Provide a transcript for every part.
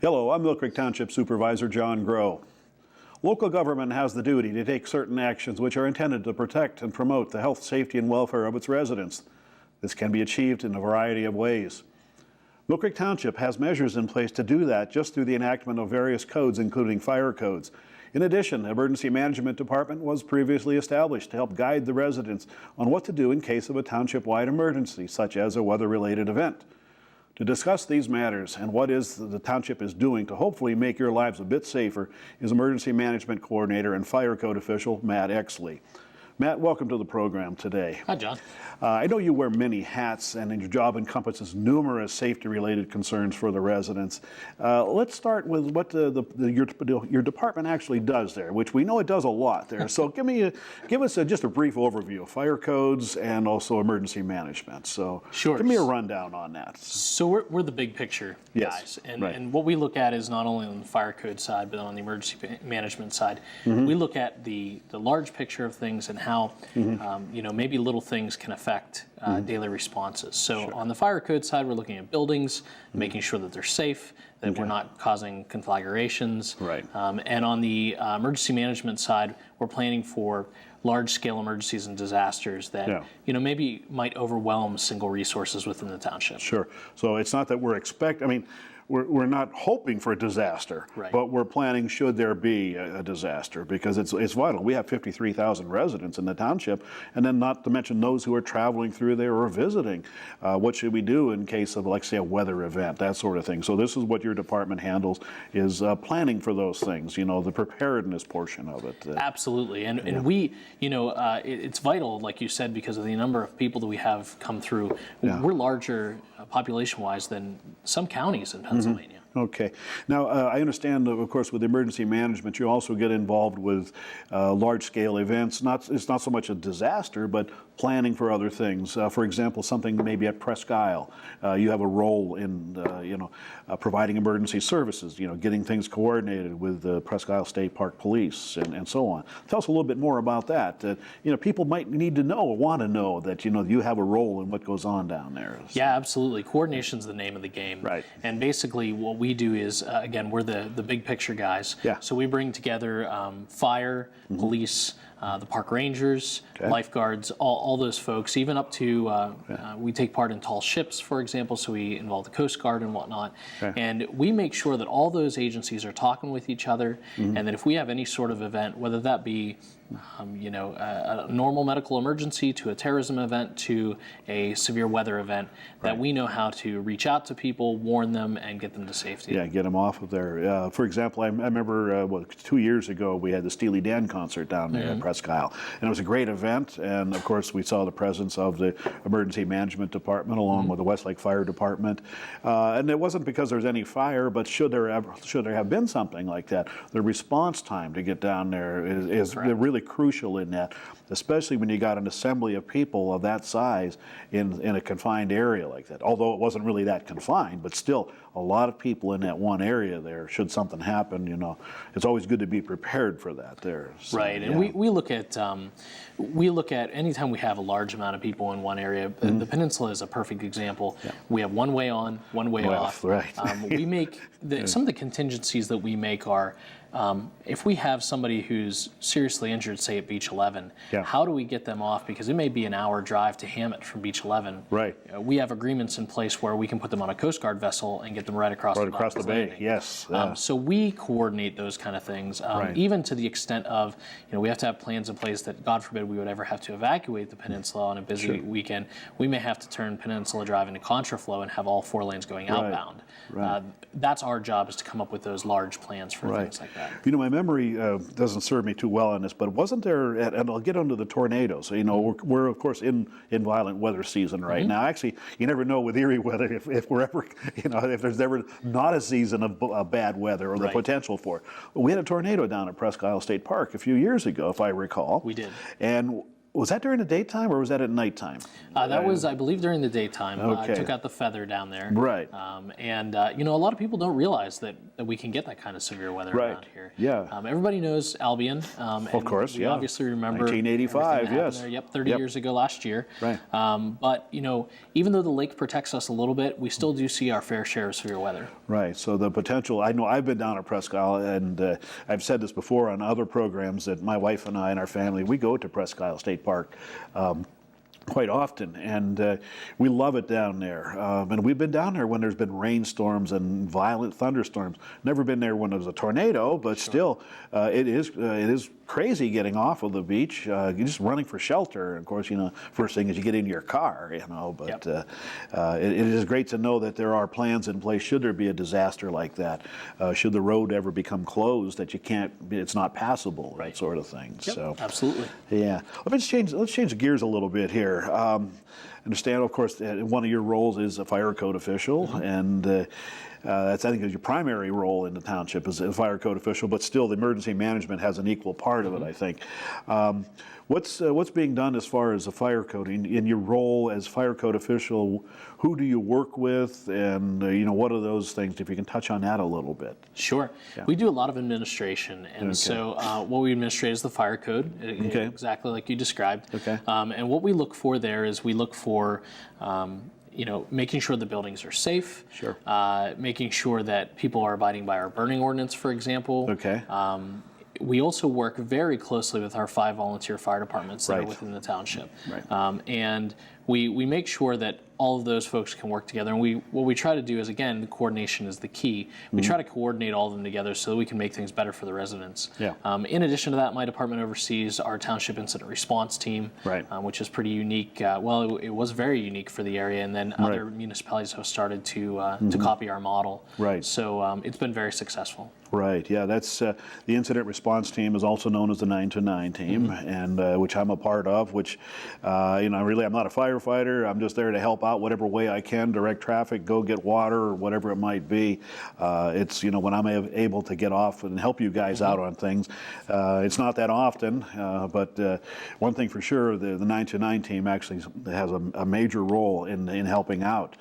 Hello, I'm Millcreek Township Supervisor John Groh. Local government has the duty to take certain actions which are intended to protect and promote the health, safety, and welfare of its residents. This can be achieved in a variety of ways. Millcreek Township has measures in place to do that just through the enactment of various codes, including fire codes. In addition, the Emergency Management Department was previously established to help guide the residents on what to do in case of a township-wide emergency, such as a weather-related event. To discuss these matters and what the township is doing to hopefully make your lives a bit safer is Emergency Management Coordinator and Fire Code Official Matt Exley. Matt, welcome to the program today. Hi, John. I know you wear many hats, and your job encompasses numerous safety-related concerns for the residents. Let's start with what your department actually does there, which we know it does a lot there. So give us just a brief overview of fire codes and also emergency management. So sure. Give me a rundown on that. So we're the big picture guys, and what we look at is not only on the fire code side, but on the emergency management side. Mm-hmm. We look at the large picture of things and how maybe little things can affect daily responses. So on the fire code side, we're looking at buildings, making sure that they're safe, that we're not causing conflagrations. Right. And on the emergency management side, we're planning for large-scale emergencies and disasters that maybe might overwhelm single resources within the township. Sure. So it's not that we're not hoping for a disaster, but we're planning should there be a disaster, because it's vital. We have 53,000 residents in the township, and then not to mention those who are traveling through there or visiting. What should we do in case of, like, say, a weather event, that sort of thing? So this is what your department handles, is planning for those things, the preparedness portion of it. Absolutely. And we, it's vital, like you said, because of the number of people that we have come through. We're larger population-wise than some counties in Pennsylvania. Okay. Now, I understand, of course, with emergency management, you also get involved with large-scale events. It's not so much a disaster, but planning for other things. For example, something maybe at Presque Isle. You have a role in, providing emergency services, getting things coordinated with the Presque Isle State Park Police and so on. Tell us a little bit more about that. People might need to know or want to know that, you have a role in what goes on down there. So. Yeah, absolutely. Coordination's the name of the game. Right. And basically what we do is, again, we're the big picture guys. Yeah. So we bring together fire, police, the park rangers, lifeguards, all those folks, even up to, we take part in tall ships, for example, so we involve the Coast Guard and whatnot. And we make sure that all those agencies are talking with each other, and that if we have any sort of event, whether that be a normal medical emergency to a terrorism event to a severe weather event, that we know how to reach out to people, warn them, and get them to safety. Yeah, get them off of there. For example, I remember 2 years ago we had the Steely Dan concert down there at Presque Isle, and it was a great event. And of course, we saw the presence of the Emergency Management Department along with the Westlake Fire Department. And it wasn't because there was any fire, but should there have been something like that, the response time to get down there is really crucial in that, especially when you got an assembly of people of that size in a confined area like that. Although it wasn't really that confined, but still a lot of people in that one area there. Should something happen, it's always good to be prepared for that there. So, right, and we look at anytime we have a large amount of people in one area. The peninsula is a perfect example. We have one way on, one way off. Right. We make some of the contingencies that we make are. If we have somebody who's seriously injured, say at Beach 11, how do we get them off? Because it may be an hour drive to Hammett from Beach 11. Right. We have agreements in place where we can put them on a Coast Guard vessel and get them right across the bay. Landing. Yes. So we coordinate those kind of things, even to the extent of, we have to have plans in place that, God forbid, we would ever have to evacuate the peninsula on a busy weekend. We may have to turn Peninsula Drive into contraflow and have all 4 lanes going outbound. Right. That's our job, is to come up with those large plans for things like that. My memory doesn't serve me too well on this, but wasn't there, and I'll get onto the tornadoes, we're of course in violent weather season right now. Actually, you never know with Erie weather if we're ever, if there's ever not a season of bad weather or the potential for it. But we had a tornado down at Presque Isle State Park a few years ago, if I recall. We did. And Was that during the daytime or was that at nighttime? That was, I believe, during the daytime. I Okay. took out the feather down there. Right. You know, a lot of people don't realize that we can get that kind of severe weather Right. around here. Yeah. Everybody knows Albion. Of course, we yeah. obviously remember 1985, everything that happened yes. there. Yep, 30 Yep. years ago last year. Right. But, you know, even though the lake protects us a little bit, we still do see our fair share of severe weather. Right. So the potential, I know I've been down at Presque Isle, and I've said this before on other programs that my wife and I and our family, we go to Presque Isle State Park quite often, and we love it down there. And we've been down there when there's been rainstorms and violent thunderstorms. Never been there when there was a tornado, but still, it is crazy getting off of the beach. You're just running for shelter. Of course, you know, first thing is you get into your car, you know. But it is great to know that there are plans in place should there be a disaster like that. Should the road ever become closed, that you can't, it's not passable, that sort of thing. Yep, so absolutely. yeah. Let's change gears a little bit here. Understand, of course, one of your roles is a fire code official, and that's, I think, is your primary role in the township as a fire code official, but still the emergency management has an equal part of it, I think. What's being done as far as the fire code in your role as fire code official? Who do you work with, and you know, what are those things? If you can touch on that a little bit. Sure. We do a lot of administration, and so what we administrate is the fire code, exactly like you described. And what we look for there is we look for you know, making sure the buildings are safe, making sure that people are abiding by our burning ordinance, for example. We also work very closely with our 5 volunteer fire departments that are within the township. And we make sure that all of those folks can work together. And what we try to do is, again, the coordination is the key. We try to coordinate all of them together so that we can make things better for the residents. In addition to that, my department oversees our township incident response team, which is pretty unique. Well, it was very unique for the area, and then other municipalities have started to copy our model. So it's been very successful. Yeah, that's the incident response team is also known as the 929 team, and which I'm a part of. Which, you know, really, I'm not a firefighter. I'm just there to help out whatever way I can, direct traffic, go get water, or whatever it might be. It's, you know, when I'm able to get off and help you guys out on things. It's not that often, but one thing for sure, the 929 team actually has a major role in helping out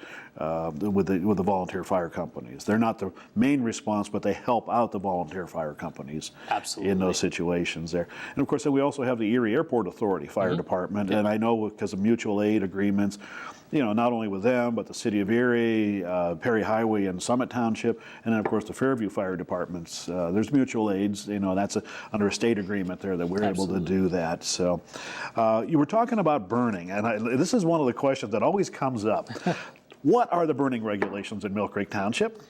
with the volunteer fire companies. They're not the main response, but they help out the volunteer fire companies in those situations there. And of course, then we also have the Erie Airport Authority Fire Department, and I know because of mutual aid agreements, you know, not only with them, but the City of Erie, Perry Highway and Summit Township, and then of course the Fairview Fire Departments. There's mutual aids, you know, that's under a state agreement there that we're able to do that. So you were talking about burning, and this is one of the questions that always comes up. What are the burning regulations in Millcreek Township?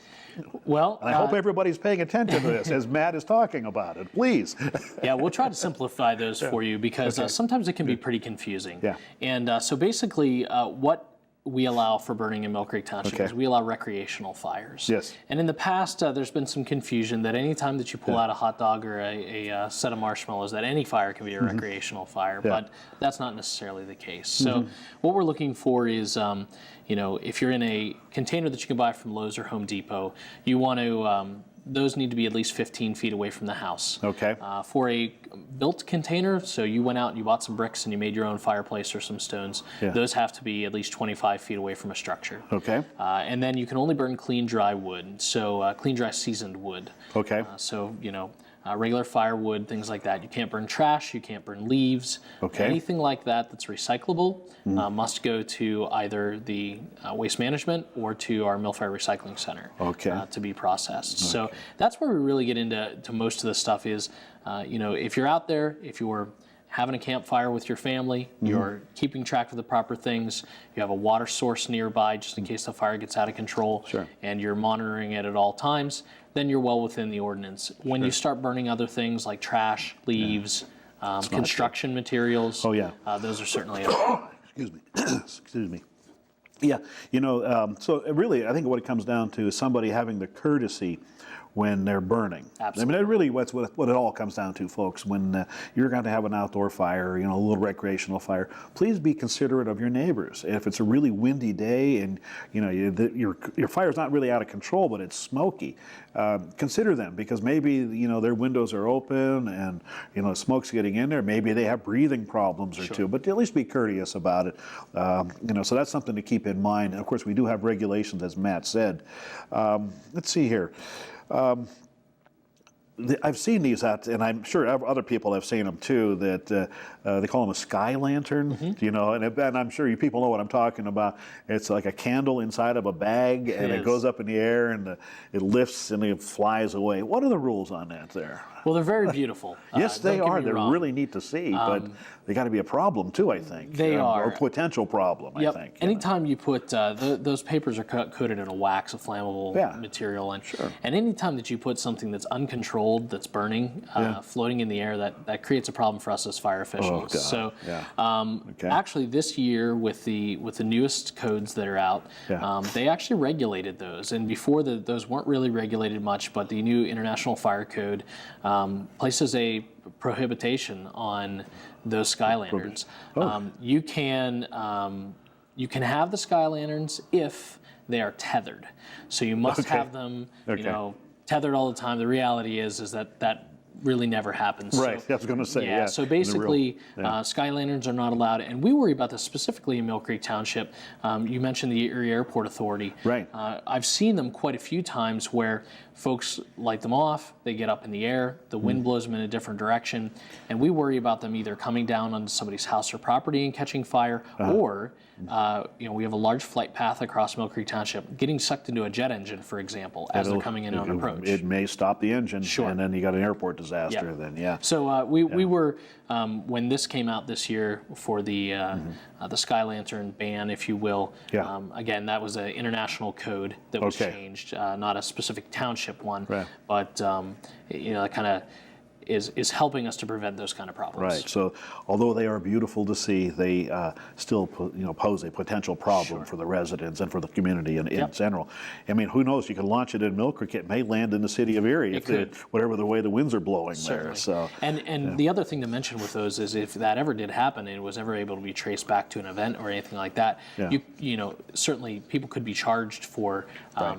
Well, and I hope everybody's paying attention to this as Matt is talking about it. Please. Yeah, we'll try to simplify those for you because sometimes it can be pretty confusing. And so basically, what we allow for burning in Millcreek Township is we allow recreational fires. And in the past, there's been some confusion that any time that you pull out a hot dog or a set of marshmallows, that any fire can be a recreational fire, but that's not necessarily the case. So what we're looking for is, you know, if you're in a container that you can buy from Lowe's or Home Depot, you want to those need to be at least 15 feet away from the house. For a built container, so you went out and you bought some bricks and you made your own fireplace or some stones, those have to be at least 25 feet away from a structure. And then you can only burn clean, dry wood, so clean, dry, seasoned wood. So, you know, regular firewood, things like that. You can't burn trash, you can't burn leaves. Anything like that that's recyclable must go to either the waste management or to our Millfire Recycling Center to be processed. So that's where we really get into most of the stuff is, you know, if you're out there, if you're having a campfire with your family, you're keeping track of the proper things, you have a water source nearby just in case the fire gets out of control, and you're monitoring it at all times, then you're well within the ordinance. When you start burning other things like trash, leaves, construction materials, those are certainly Excuse me. Excuse me. Yeah, you know, so really I think what it comes down to is somebody having the courtesy when they're burning. Absolutely. I mean, that really what it all comes down to, folks. When you're going to have an outdoor fire, a little recreational fire, please be considerate of your neighbors. If it's a really windy day and your fire's not really out of control, but it's smoky, consider them, because maybe their windows are open and smoke's getting in there. Maybe they have breathing problems or two, but at least be courteous about it. So that's something to keep in mind. And of course, we do have regulations, as Matt said. Let's see here. I've seen these out, and I'm sure other people have seen them too, that they call them a sky lantern, and I'm sure you people know what I'm talking about. It's like a candle inside of a bag, and it goes up in the air, and it lifts, and it flies away. What are the rules on that there? Well, they're very beautiful. Yes, they are. They're really neat to see, but they got to be a problem too, I think. They are. Or a potential problem, I think. Anytime you put, those papers are coated in a wax, a flammable material, and anytime that you put something that's uncontrolled, that's burning, floating in the air, that creates a problem for us as fire officials. So actually this year with the newest codes that are out, they actually regulated those. And before those weren't really regulated much, but the new International Fire Code places a prohibition on those sky lanterns. You can have the sky lanterns if they are tethered. So you must have them, tethered all the time. The reality is that really never happens. Right, I was going to say, So basically, sky lanterns are not allowed, and we worry about this specifically in Millcreek Township. You mentioned the Erie Airport Authority. Right. I've seen them quite a few times where folks light them off, they get up in the air, the wind blows them in a different direction, and we worry about them either coming down onto somebody's house or property and catching fire, or we have a large flight path across Millcreek Township, getting sucked into a jet engine, for example, as they're coming in on approach. It may stop the engine, and then you got an airport disaster. Then, So we were when this came out this year for the sky lantern ban, if you will. Again, that was an international code that was changed, not a specific township one, but that kind of is helping us to prevent those kind of problems. Right. So, although they are beautiful to see, they still pose a potential problem for the residents and for the community in general. I mean, who knows? You can launch it in Millcreek; it may land in the city of Erie whatever the way the winds are blowing there. So, and the other thing to mention with those is if that ever did happen and it was ever able to be traced back to an event or anything like that, certainly people could be charged for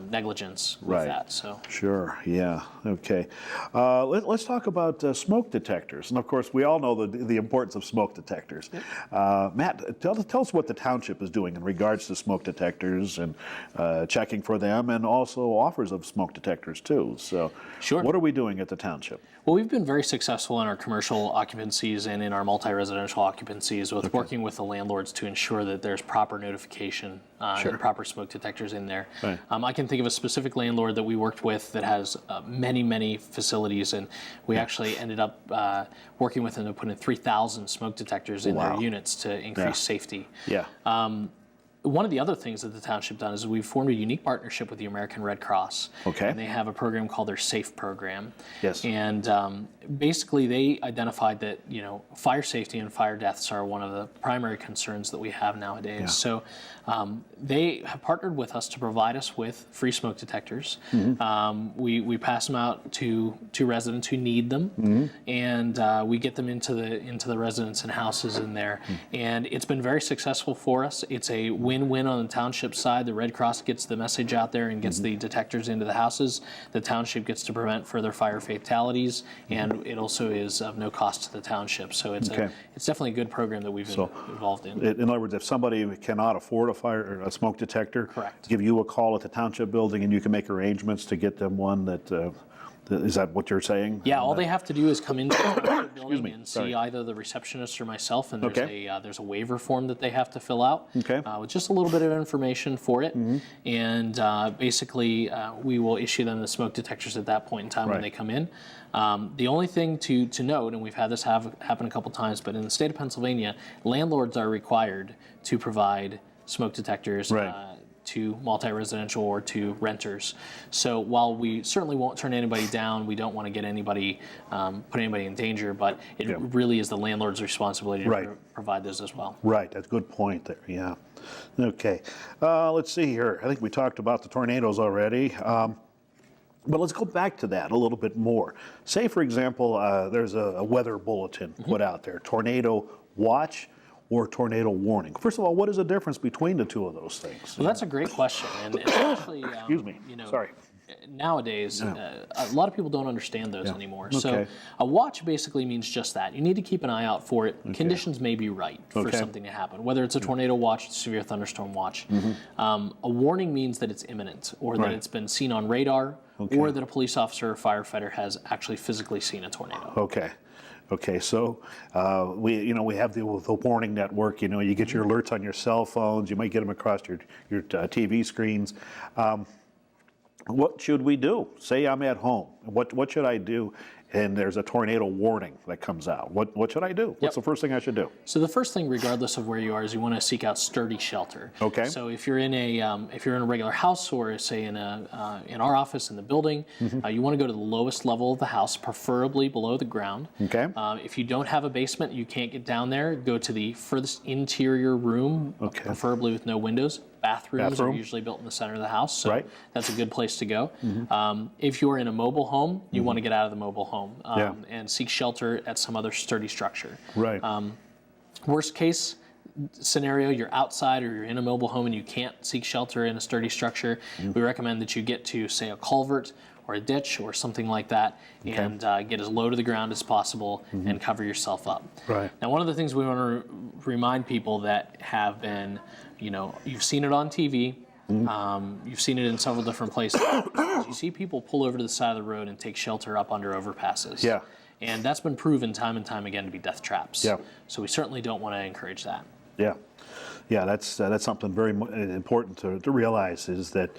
negligence with that. So sure, okay. Let's talk about smoke detectors, and of course we all know the importance of smoke detectors. Matt, tell us what the township is doing in regards to smoke detectors and checking for them, and also offers of smoke detectors too. So, what are we doing at the township? Well, we've been very successful in our commercial occupancies and in our multi-residential occupancies with working with the landlords to ensure that there's proper notification and proper smoke detectors in there. I can think of a specific landlord that we worked with that has many facilities, and we actually ended up working with them to put in 3,000 smoke detectors in their units to increase safety. One of the other things that the township done is we've formed a unique partnership with the American Red Cross. And they have a program called their SAFE program. And basically they identified that fire safety and fire deaths are one of the primary concerns that we have nowadays. So they have partnered with us to provide us with free smoke detectors. We pass them out to residents who need them, and we get them into the residents and houses in there. And it's been very successful for us. It's a win-win on the township side. The Red Cross gets the message out there and gets the detectors into the houses. The township gets to prevent further fire fatalities, and it also is of no cost to the township. So it's definitely a good program that we've been involved in. In other words, if somebody cannot afford a smoke detector, give you a call at the township building, and you can make arrangements to get them one that. Is that what you're saying? Yeah, all they have to do is come into the building and see either the receptionist or myself, and there's a waiver form that they have to fill out with just a little bit of information for it. And basically, we will issue them the smoke detectors at that point in time when they come in. The only thing to note, and we've had this happen a couple times, but in the state of Pennsylvania, landlords are required to provide smoke detectors to multi-residential or to renters. So while we certainly won't turn anybody down, we don't want to get anybody, put anybody in danger, but it really is the landlord's responsibility to provide those as well. Right, that's a good point there, Okay, let's see here. I think we talked about the tornadoes already. But let's go back to that a little bit more. Say, for example, there's a weather bulletin put out there, tornado watch or tornado warning. First of all, what is the difference between the two of those things? Well, that's a great question, and especially Excuse me. Sorry. Nowadays, a lot of people don't understand those anymore. Okay. So a watch basically means just that. You need to keep an eye out for it. Conditions may be right for something to happen, whether it's a tornado watch, severe thunderstorm watch. A warning means that it's imminent, or that it's been seen on radar, or that a police officer or firefighter has actually physically seen a tornado. Okay, so we have the warning network. You get your alerts on your cell phones. You might get them across your TV screens. What should we do? Say I'm at home. What should I do? And there's a tornado warning that comes out. What should I do? What's the first thing I should do? So the first thing, regardless of where you are, is you want to seek out sturdy shelter. Okay. So if you're in a regular house, or say in our office in the building, you want to go to the lowest level of the house, preferably below the ground. Okay. If you don't have a basement, you can't get down there. Go to the furthest interior room, preferably with no windows. Bathrooms are usually built in the center of the house, so that's a good place to go. If you're in a mobile home, you want to get out of the mobile home and seek shelter at some other sturdy structure. Right. Worst case scenario, you're outside or you're in a mobile home and you can't seek shelter in a sturdy structure. We recommend that you get to, say, a culvert or a ditch or something like that, and get as low to the ground as possible and cover yourself up. Right. Now, one of the things we want to remind people that have been, you've seen it on TV, you've seen it in several different places. You see people pull over to the side of the road and take shelter up under overpasses. Yeah. And that's been proven time and time again to be death traps. Yeah. So we certainly don't want to encourage that. Yeah, that's something very important to realize, is that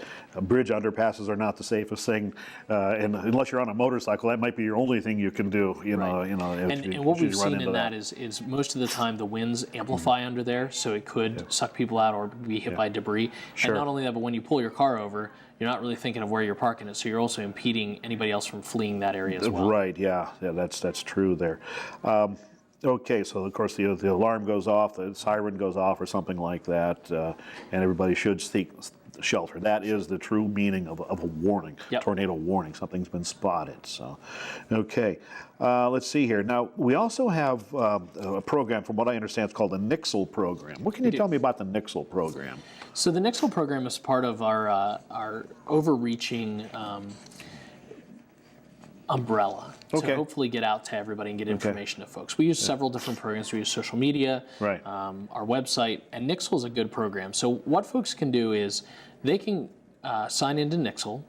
bridge underpasses are not the safest thing, and unless you're on a motorcycle, that might be your only thing you can do. And what we've seen in that is most of the time the winds amplify under there, so it could suck people out or be hit by debris. Sure. And not only that, but when you pull your car over, you're not really thinking of where you're parking it, so you're also impeding anybody else from fleeing that area as well. Right. Yeah. That's true there. Okay, so of course the alarm goes off, the siren goes off, or something like that, and everybody should seek shelter. That is the true meaning of a warning, tornado warning. Something's been spotted. So, okay, let's see here. Now we also have a program, from what I understand, it's called the Nixle program. What can you tell me about the Nixle program? So the Nixle program is part of our overreaching umbrella to hopefully get out to everybody and get information to folks. We use several different programs. We use social media, our website, and Nixle is a good program. So what folks can do is they can sign into Nixle,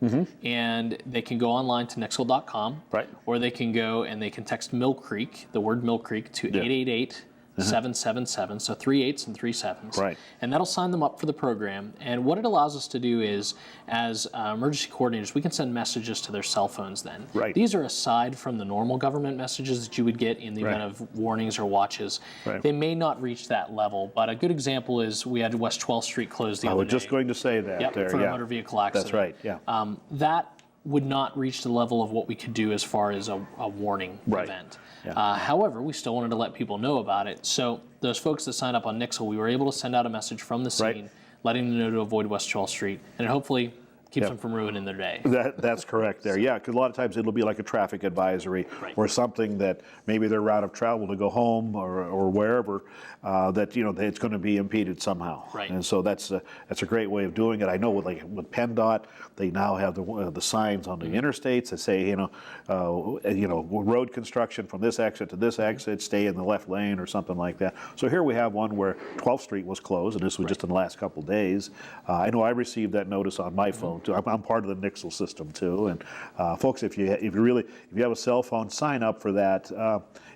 and they can go online to Nixle.com, or they can go and they can text Millcreek, the word Millcreek, to 888 777, so 3 8s and 3 7s. And that'll sign them up for the program. And what it allows us to do is, as emergency coordinators, we can send messages to their cell phones then. These are aside from the normal government messages that you would get in the event of warnings or watches. They may not reach that level, but a good example is we had West 12th Street closed the other day. I was just going to say that. For a motor vehicle accident. That's right, that would not reach the level of what we could do as far as a warning event. However, we still wanted to let people know about it. So those folks that signed up on Nixle, we were able to send out a message from the scene, letting them know to avoid West 12th Street, and it hopefully keeps them from ruining their day. That's correct there. Yeah, because a lot of times it'll be like a traffic advisory or something that maybe their route of travel to go home or wherever, that it's going to be impeded somehow. And so that's a great way of doing it. I know with PennDOT, they now have the signs on the interstates that say road construction from this exit to this exit, stay in the left lane or something like that. So here we have one where 12th Street was closed, and this was just in the last couple of days. I know I received that notice on my phone too. I'm part of the Nixle system too, and folks, if you have a cell phone, sign up for that.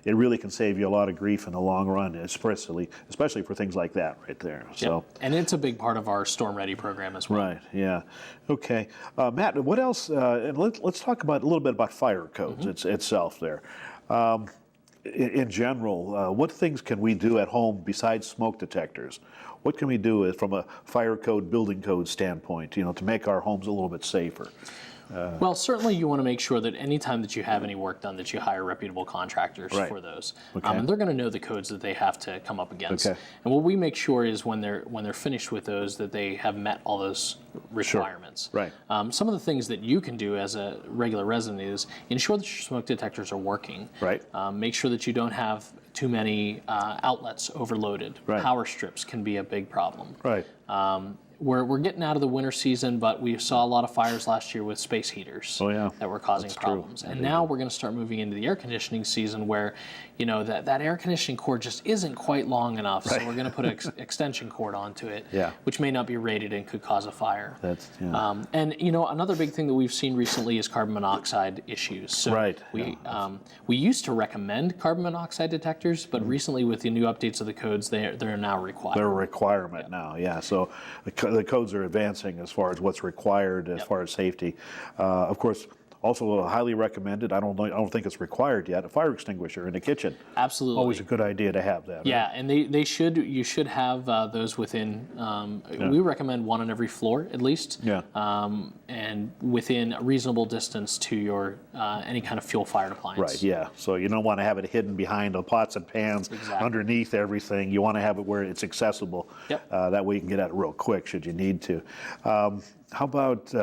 It really can save you a lot of grief in the long run, especially for things like that right there. So, and it's a big part of our Storm Ready program as well. Okay, Matt, what else? And let's talk a little bit about fire codes itself there. In general, what things can we do at home besides smoke detectors? What can we do from a fire code, building code standpoint, to make our homes a little bit safer? Well, certainly you want to make sure that anytime that you have any work done, that you hire reputable contractors Right. for those, Okay. and they're going to know the codes that they have to come up against. Okay. And what we make sure is when they're finished with those, that they have met all those requirements. Right. Some of the things that you can do as a regular resident is ensure that your smoke detectors are working. Right. Make sure that you don't have too many outlets overloaded. Right. Power strips can be a big problem. Right. We're getting out of the winter season, but we saw a lot of fires last year with space heaters that were causing problems. And now we're going to start moving into the air conditioning season where, that air conditioning cord just isn't quite long enough. So we're going to put an extension cord onto it, which may not be rated and could cause a fire. And another big thing that we've seen recently is carbon monoxide issues. So we used to recommend carbon monoxide detectors, but recently with the new updates of the codes, they're now required. They're a requirement now, So the codes are advancing as far as what's required as far as safety. Of course, also highly recommended, I don't think it's required yet, a fire extinguisher in the kitchen. Absolutely. Always a good idea to have that. Yeah, and you should have those within, we recommend one on every floor at least. And within a reasonable distance to your any kind of fuel-fired appliance. Right, so you don't want to have it hidden behind the pots and pans, underneath everything. You want to have it where it's accessible. That way you can get at it real quick should you need to. How about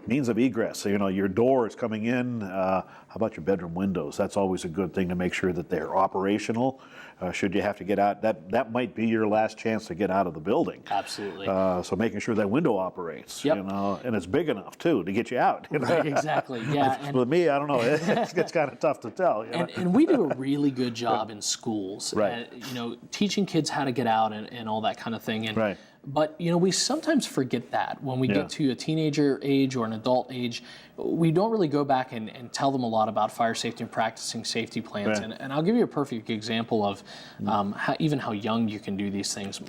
means of egress? So, your door is coming in. How about your bedroom windows? That's always a good thing to make sure that they're operational. Should you have to get out, that might be your last chance to get out of the building. Absolutely. So making sure that window operates, and it's big enough too to get you out. Right, exactly. Yeah. And with me, I don't know. It's kind of tough to tell. And we do a really good job in schools. Teaching kids how to get out and all that kind of thing. And, But we sometimes forget that when we get to a teenager age or an adult age, we don't really go back and tell them a lot about fire safety and practicing safety plans. And I'll give you a perfect example of how young you can do these things.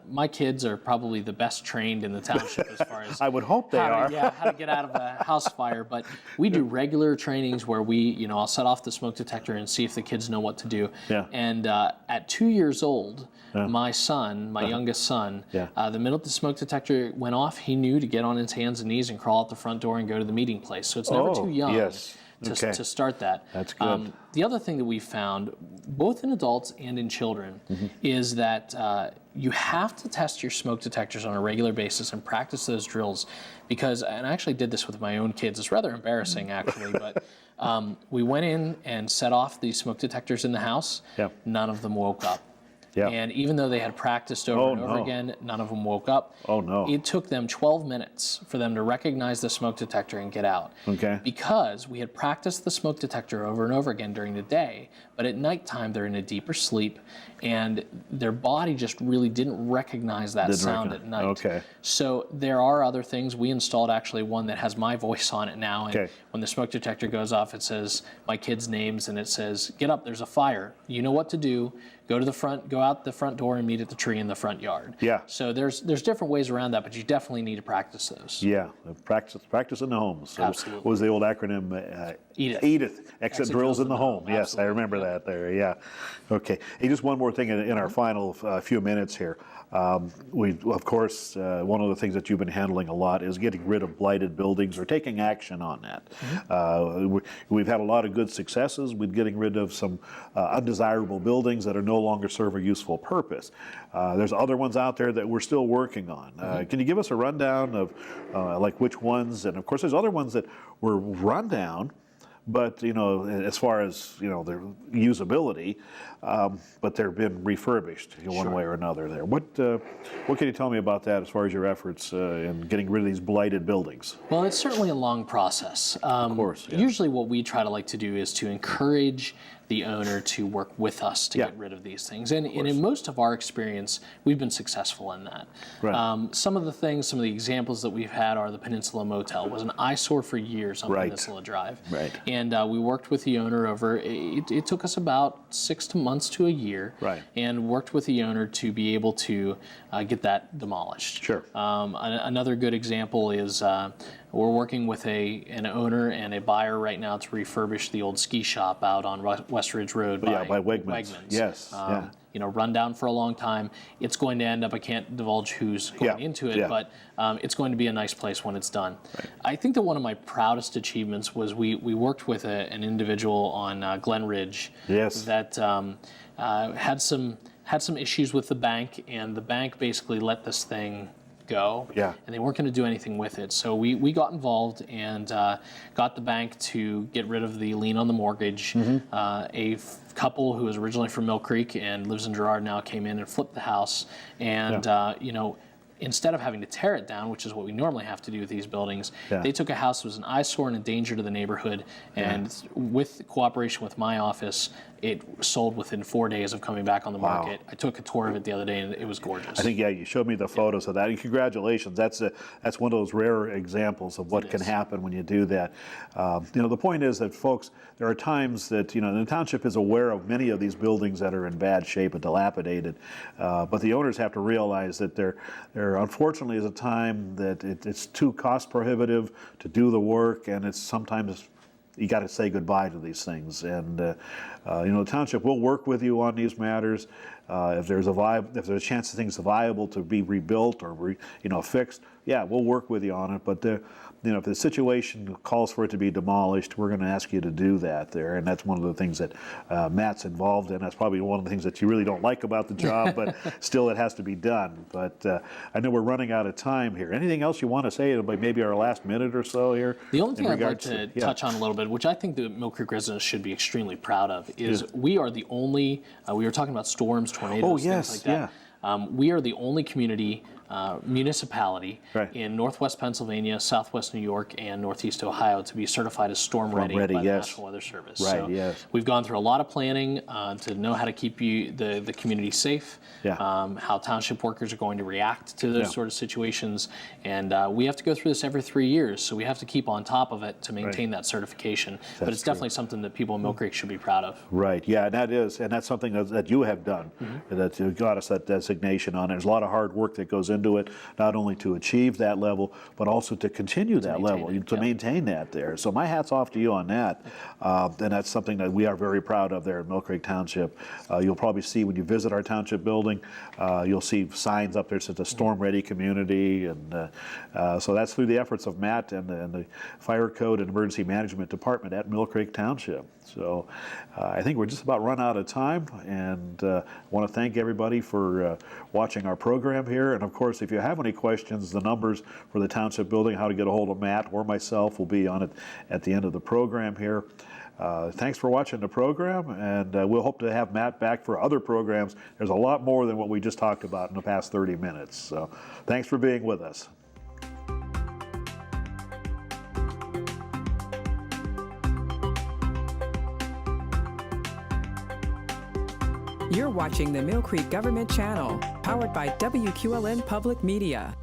My kids are probably the best trained in the township as far as I would hope they are. How to get out of a house fire. But we do regular trainings where I'll set off the smoke detector and see if the kids know what to do. And at 2 years old, my son, my youngest son, the minute the smoke detector went off, he knew to get on his hands and knees and crawl out the front door and go to the meeting place. So it's never too young to start that. That's good. The other thing that we've found, both in adults and in children, is that you have to test your smoke detectors on a regular basis and practice those drills because, and I actually did this with my own kids. It's rather embarrassing, actually, but we went in and set off the smoke detectors in the house. None of them woke up. And even though they had practiced over and over again, none of them woke up. It took them 12 minutes for them to recognize the smoke detector and get out. Because we had practiced the smoke detector over and over again during the day, but at nighttime they're in a deeper sleep and their body just really didn't recognize that sound at night. So there are other things. We installed actually one that has my voice on it now. And when the smoke detector goes off, it says my kids' names and it says, "Get up, there's a fire. You know what to do. Go to the front, go out the front door and meet at the tree in the front yard." So there's different ways around that, but you definitely need to practice those. Practice in the homes. So Absolutely. what was the old acronym? Edith. Exit drills in the home. Yes, Absolutely. I remember that there. Okay. Hey, just one more thing in our final few minutes here. We, of course, one of the things that you've been handling a lot is getting rid of blighted buildings or taking action on that. We've had a lot of good successes with getting rid of some undesirable buildings that are no longer serve a useful purpose. There's other ones out there that we're still working on. Can you give us a rundown of like which ones? And of course, there's other ones that were run down, but as far as their usability, but they've been refurbished in one way or another. There, what can you tell me about that as far as your efforts in getting rid of these blighted buildings? Well, it's certainly a long process. Of course. Usually, what we try to like to do is to encourage the owner to work with us to get rid of these things. And in most of our experience, we've been successful in that. Some of the examples that we've had are the Peninsula Motel. It was an eyesore for years on Peninsula Drive. And we worked with the owner over, it took us about 6 months to a year, and worked with the owner to be able to get that demolished. Another good example is we're working with an owner and a buyer right now to refurbish the old ski shop out on West Ridge Road by Wegmans. Yes. Run down for a long time. It's going to end up, I can't divulge who's going into it, but it's going to be a nice place when it's done. Right. I think that one of my proudest achievements was we worked with an individual on Glen Ridge that had some issues with the bank, and the bank basically let this thing go, and they weren't going to do anything with it. So we got involved and got the bank to get rid of the lien on the mortgage. A couple who was originally from Millcreek and lives in Girard now came in and flipped the house, and instead of having to tear it down, which is what we normally have to do with these buildings, they took a house that was an eyesore and a danger to the neighborhood, and with cooperation with my office, it sold within 4 days of coming back on the market. I took a tour of it the other day, and it was gorgeous. I think, you showed me the photos of that, and congratulations. That's one of those rare examples of what can happen when you do that. The point is that, folks, there are times that, the township is aware of many of these buildings that are in bad shape and dilapidated, but the owners have to realize that there unfortunately is a time that it's too cost prohibitive to do the work, and it's sometimes you got to say goodbye to these things. And the township will work with you on these matters. If there's a chance that things are viable to be rebuilt or fixed, we'll work with you on it. But if the situation calls for it to be demolished, we're going to ask you to do that there. And that's one of the things that Matt's involved in. That's probably one of the things that you really don't like about the job, but still it has to be done. But I know we're running out of time here. Anything else you want to say? Maybe our last minute or so here? The only thing I'd like to touch on a little bit, which I think the Millcreek residents should be extremely proud of, is we are the only, we were talking about storms, tornadoes, things like that. We are the only community municipality in Northwest Pennsylvania, Southwest New York, and Northeast Ohio to be certified as storm ready by the National Weather Service. We've gone through a lot of planning to know how to keep the community safe, how township workers are going to react to those sort of situations, and we have to go through this every 3 years, so we have to keep on top of it to maintain that certification. But it's definitely something that people in Millcreek should be proud of. And that's something that you have done, that you got us that designation on. There's a lot of hard work that goes into it, not only to achieve that level, but also to continue that level, to maintain that there. So my hat's off to you on that. And that's something that we are very proud of there at Millcreek Township. You'll probably see when you visit our township building, you'll see signs up there that says a storm-ready community. And so that's through the efforts of Matt and the Fire Code and Emergency Management Department at Millcreek Township. So I think we're just about run out of time, and I want to thank everybody for watching our program here. And of course, if you have any questions, the numbers for the township building, how to get a hold of Matt or myself, will be on it at the end of the program here. Thanks for watching the program, and we'll hope to have Matt back for other programs. There's a lot more than what we just talked about in the past 30 minutes. So thanks for being with us. You're watching the Millcreek Government Channel, powered by WQLN Public Media.